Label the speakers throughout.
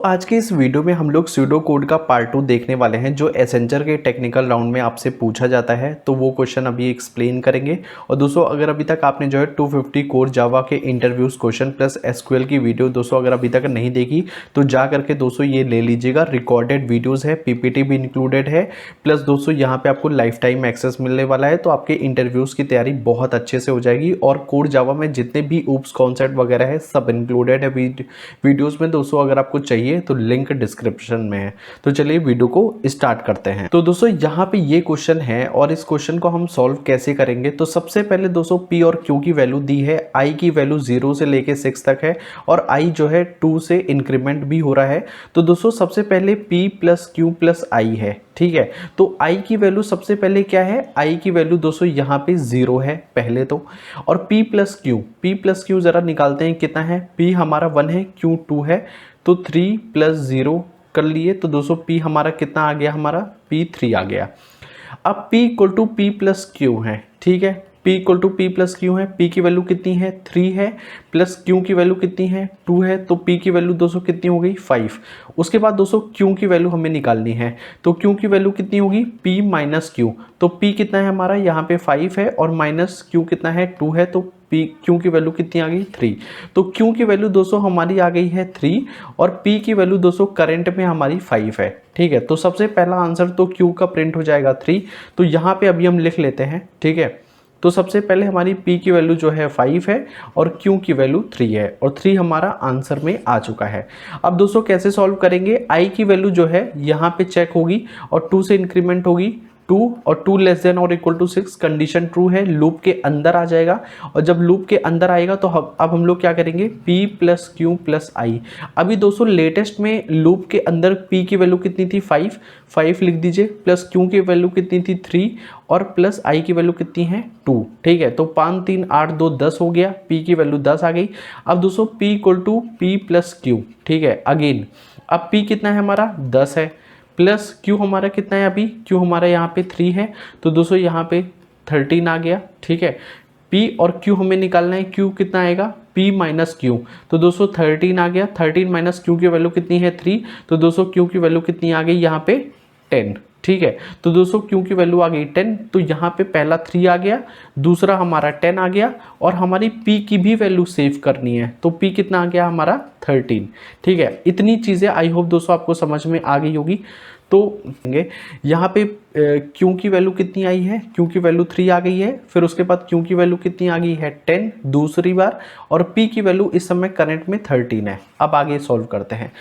Speaker 1: आज के इस वीडियो में हम लोग स्यूडो कोड का पार्ट 2 देखने वाले हैं जो एसेंजर के टेक्निकल राउंड में आपसे पूछा जाता है। तो वो क्वेश्चन अभी एक्सप्लेन करेंगे। और दोस्तों अगर अभी तक आपने जो है 250 कोर जावा के इंटरव्यूज क्वेश्चन प्लस एसक्यूएल की वीडियो दोस्तों अगर अभी तक नहीं देखी तो जा करके दोस्तों ये ले लीजिएगा। रिकॉर्डेड वीडियोज़ है, पीपीटी भी इंक्लूडेड है, प्लस दोस्तों यहाँ पर आपको लाइफ टाइम एक्सेस मिलने वाला है। तो आपके इंटरव्यूज़ की तैयारी बहुत अच्छे से हो जाएगी। और कोड जावा में जितने भी ऊप्स कॉन्सेप्ट वगैरह है सब इंक्लूडेड है वीडियोज़ में। दोस्तों अगर आपको चाहिए तो लिंक डिस्क्रिप्शन में है। तो चलिए वीडियो को स्टार्ट करते हैं। तो दोस्तों यहाँ पे ये क्वेश्चन है और इस क्वेश्चन को हम सॉल्व कैसे करेंगे। तो सबसे पहले दोस्तों पी और क्यू की वैल्यू दी है। आई की वैल्यू 0 से लेके 6 तक है और आई जो है 2 से इंक्रीमेंट भी हो रहा है। तो दोस्तों सबसे पहले पी प्लस क्यू प्लस आई है, ठीक है। तो आई की वैल्यू सबसे पहले क्या है, आई की वैल्यू दोस्तों यहाँ पे 0 है पहले तो। और p प्लस क्यू ज़रा निकालते हैं कितना है। p हमारा 1 है, q 2 है, तो 3 प्लस 0 कर लिए। तो दोस्तों p हमारा कितना आ गया, हमारा p 3 आ गया। अब p equal to P plus Q है, ठीक है। p equal to P plus Q है, p की वैल्यू कितनी है 3 है, प्लस q की वैल्यू कितनी है 2 है। तो p की वैल्यू दोस्तों कितनी हो गई 5। उसके बाद दोस्तों q की वैल्यू हमें निकालनी है। तो q की वैल्यू कितनी होगी p माइनस क्यू। तो p कितना है हमारा यहाँ पे 5 है और माइनस q कितना है 2 है। तो q की वैल्यू कितनी आ गई 3। तो q की वैल्यू दोस्तों हमारी आ गई है 3 और p की वैल्यू दोस्तों करंट में हमारी 5 है, ठीक है। तो सबसे पहला आंसर तो q का प्रिंट हो जाएगा 3। तो यहाँ पे अभी हम लिख लेते हैं, ठीक है। तो सबसे पहले हमारी p की वैल्यू जो है 5 है और q की वैल्यू 3 है और 3 हमारा आंसर में आ चुका है। अब दोस्तों कैसे सॉल्व करेंगे, i की वैल्यू जो है यहाँ पे चेक होगी और 2 से इंक्रीमेंट होगी 2 और 2 लेस देन और इक्वल टू 6, कंडीशन ट्रू है, लूप के अंदर आ जाएगा। और जब लूप के अंदर आएगा तो अब हम लोग क्या करेंगे p प्लस क्यू प्लस आई। अभी दोस्तों लेटेस्ट में लूप के अंदर p की वैल्यू कितनी थी 5 लिख दीजिए, प्लस q की वैल्यू कितनी थी 3 और प्लस i की वैल्यू कितनी है 2, ठीक है। तो 5 3 8 2 10 हो गया, p की वैल्यू 10 आ गई। अब दोस्तों p equal to P plus Q, ठीक है। अगेन अब p कितना है हमारा 10 है, प्लस q हमारा कितना है, अभी q हमारा यहाँ पे 3 है। तो दोस्तों यहाँ पे 13 आ गया, ठीक है। p और q हमें निकालना है, q कितना आएगा p माइनस क्यू। तो दोस्तों 13 आ गया, 13 माइनस q की वैल्यू कितनी है 3। तो दोस्तों q की वैल्यू कितनी आ गई यहाँ पे 10, ठीक है। तो दोस्तों q की वैल्यू आ गई 10। तो यहाँ पे पहला 3 आ गया, दूसरा हमारा 10 आ गया और हमारी p की भी वैल्यू सेव करनी है। तो p कितना आ गया हमारा 13, ठीक है। इतनी चीज़ें आई होप दोस्तों आपको समझ में आ गई होगी। तो यहाँ पे q की वैल्यू कितनी आई है, q की वैल्यू 3 आ गई है, फिर उसके बाद q की वैल्यू कितनी आ गई है 10 दूसरी बार, और p की वैल्यू इस समय करंट में 13 है। अब आगे सॉल्व करते हैं।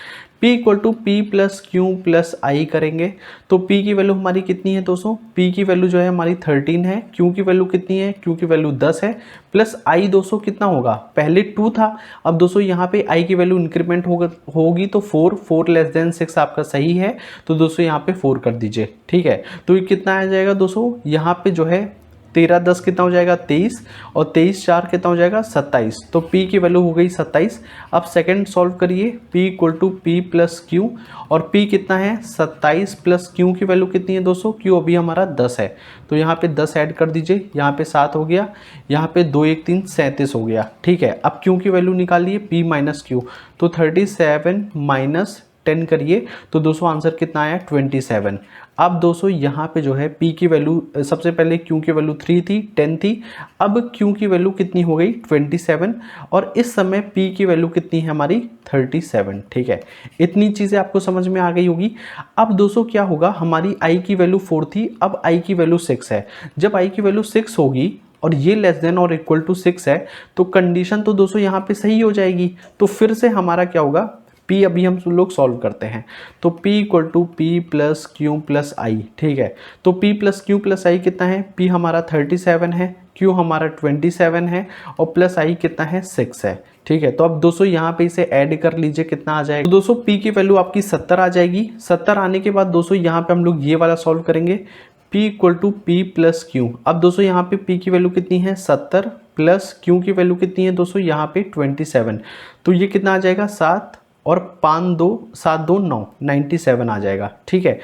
Speaker 1: p equal to P plus q plus i करेंगे। तो p की वैल्यू हमारी कितनी है दोस्तों, p की वैल्यू जो है हमारी 13 है, q की वैल्यू कितनी है, q की वैल्यू 10 है, प्लस i दोस्तों कितना होगा, पहले 2 था, अब दोस्तों यहाँ पे i की वैल्यू इंक्रीमेंट होगी तो 4 लेस देन 6 आपका सही है। तो दोस्तों यहाँ पे 4 कर दीजिए, ठीक है। तो ये कितना आ जाएगा दोस्तों, यहाँ पे जो है 13 10 कितना हो जाएगा 23 और 23 4 कितना हो जाएगा 27। तो p की वैल्यू हो गई 27। अब सेकंड सॉल्व करिए, p equal to P plus Q और p कितना है 27 प्लस q की वैल्यू कितनी है दोस्तों, q अभी हमारा 10 है। तो यहाँ पे 10 ऐड कर दीजिए, यहाँ पे 7 हो गया, यहाँ पे 2 1 3 37 हो गया, ठीक है। अब q की वैल्यू निकालिए p माइनस क्यू। तो 37 माइनस 10 करिए तो दोस्तों आंसर कितना आया 27। अब दोस्तों यहाँ पे जो है p की वैल्यू सबसे पहले q की वैल्यू 3 थी 10 थी, अब q की वैल्यू कितनी हो गई 27 और इस समय p की वैल्यू कितनी है हमारी 37, ठीक है। इतनी चीज़ें आपको समझ में आ गई होगी। अब दोस्तों क्या होगा, हमारी i की वैल्यू 4 थी, अब i की वैल्यू 6 है। जब i की वैल्यू 6 होगी और ये लेस देन और इक्वल टू 6 है तो कंडीशन तो दोस्तों यहाँ पे सही हो जाएगी। तो फिर से हमारा क्या होगा, p अभी हम लोग सॉल्व करते हैं। तो p equal to P plus q plus i, ठीक है। तो p plus q plus i कितना है, p हमारा 37 है, q हमारा 27 है और प्लस i कितना है 6 है, ठीक है। तो अब दोस्तों यहाँ पे इसे ऐड कर लीजिए, कितना आ जाएगा। तो दोस्तों p की वैल्यू आपकी 70 आ जाएगी। 70 आने के बाद दोस्तों यहाँ पे हम लोग ये वाला सॉल्व करेंगे, p equal to P plus Q. अब दोस्तों यहाँ पे p की वैल्यू कितनी है 70 प्लस q की वैल्यू कितनी है दोस्तों यहाँ पे 27। तो ये कितना आ जाएगा 7 और 5 2 7 2 9 97 आ जाएगा, ठीक है।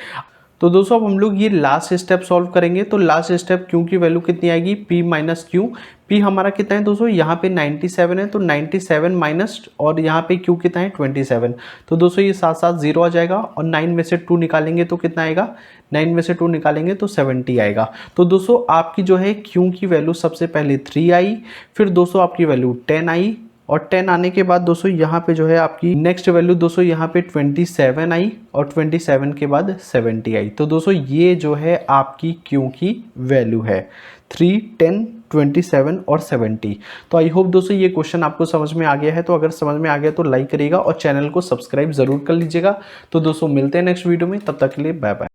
Speaker 1: तो दोस्तों अब हम लोग ये लास्ट स्टेप सॉल्व करेंगे। तो लास्ट स्टेप क्यू की वैल्यू कितनी आएगी, p माइनस क्यू। p हमारा कितना है दोस्तों, यहाँ पे 97 है, तो 97 माइनस, और यहाँ पे q कितना है 27। तो दोस्तों ये साथ साथ 0 आ जाएगा, और 9 में से 2 निकालेंगे तो कितना आएगा, 9 में से 2 निकालेंगे तो 70 आएगा। तो दोस्तों आपकी जो है q की वैल्यू सबसे पहले 3 आई, फिर दोस्तों आपकी वैल्यू 10 आई, और 10 आने के बाद दोस्तों यहाँ पे जो है आपकी नेक्स्ट वैल्यू दोस्तों यहाँ पे 27 आई, और 27 के बाद 70 आई। तो दोस्तों ये जो है आपकी क्यू की वैल्यू है 3, 10, 27 और 70। तो आई होप दोस्तों ये क्वेश्चन आपको समझ में आ गया है। तो अगर समझ में आ गया तो लाइक करिएगा और चैनल को सब्सक्राइब जरूर कर लीजिएगा। तो दोस्तों मिलते हैं नेक्स्ट वीडियो में, तब तक के लिए बाय बाय।